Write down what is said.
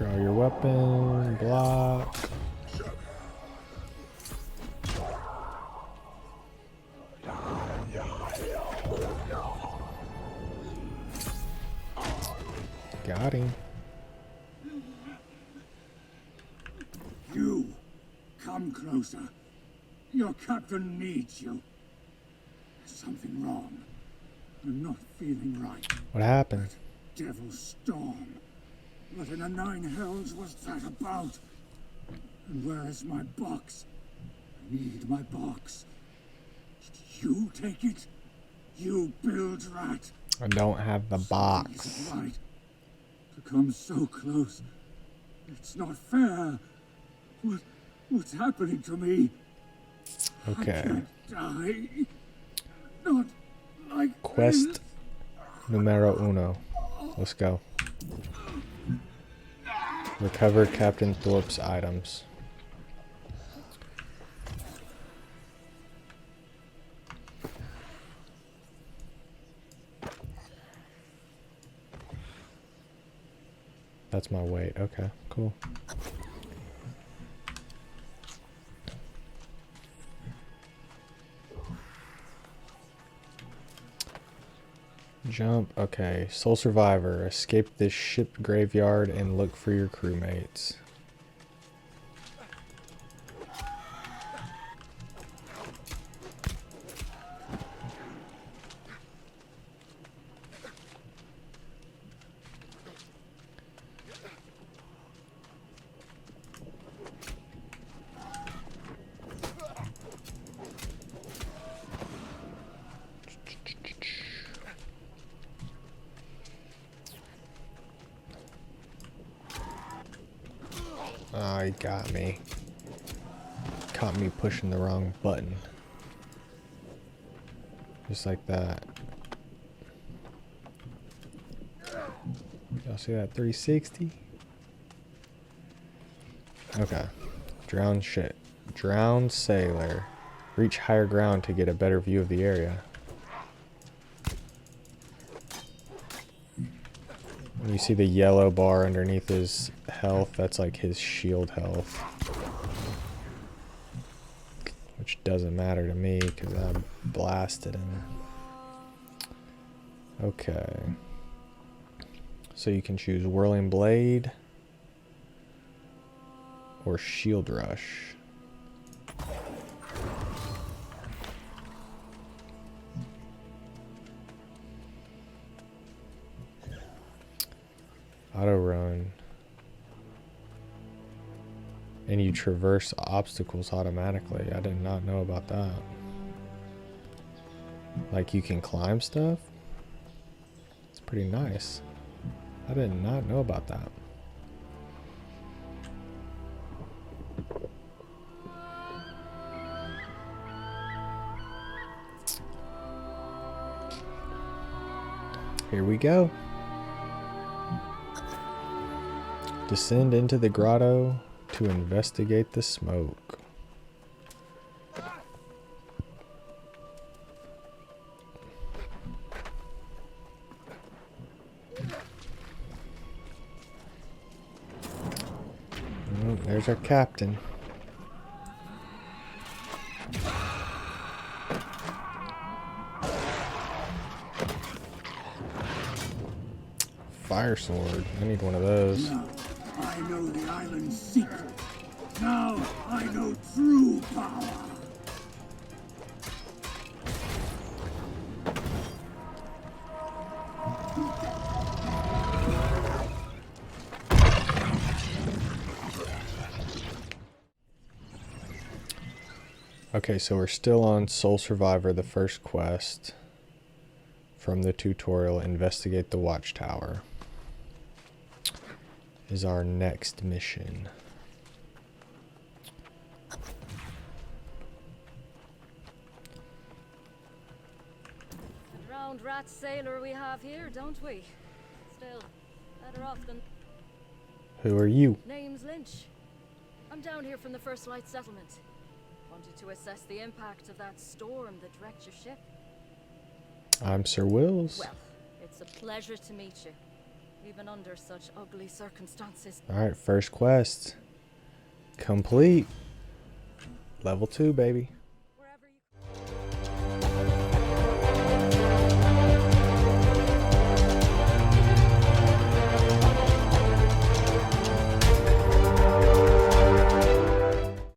Draw your weapon, block. Got him. You, come closer. Your captain needs you. There's something wrong. I'm not feeling right. What happened? Devil storm. What in the nine hells was that about? And where's my box? I need my box. Did you take it? You build rat. I don't have the box. Something isn't right. To come so close. It's not fair. What's happening to me? Okay. I can't die. Not like Quest this. numero uno. Let's go. Recover Captain Thorpe's items. That's my weight. Okay, cool. Jump. Okay. Sole survivor. Escape this ship graveyard and look for your crewmates. Oh, he got me. Caught me pushing the wrong button. Just like that. Y'all see that 360? Okay. Drowned shit. Drowned sailor. Reach higher ground to get a better view of the area. You see the yellow bar underneath his health? That's like his shield health. Which doesn't matter to me because I blasted him. Okay. So you can choose Whirling Blade or Shield Rush. Auto run. And you traverse obstacles automatically. I did not know about that. Like you can climb stuff? It's pretty nice. I did not know about that. Here we go. Descend into the grotto to investigate the smoke. There's our captain. Fire sword. I need one of those. Now I know the island's secret. Now I know true power. Okay, so we're still on Soul Survivor, the first quest from the tutorial. Investigate the watchtower is our next mission. A drowned rat sailor we have here, don't we? Still, better off than... Who are you? Name's Lynch. I'm down here from the First Light Settlement. Wanted to assess the impact of that storm that wrecked your ship. I'm Sir Wills. Well, it's a pleasure to meet you. even under such ugly circumstances. Alright, first quest complete. Level 2, baby.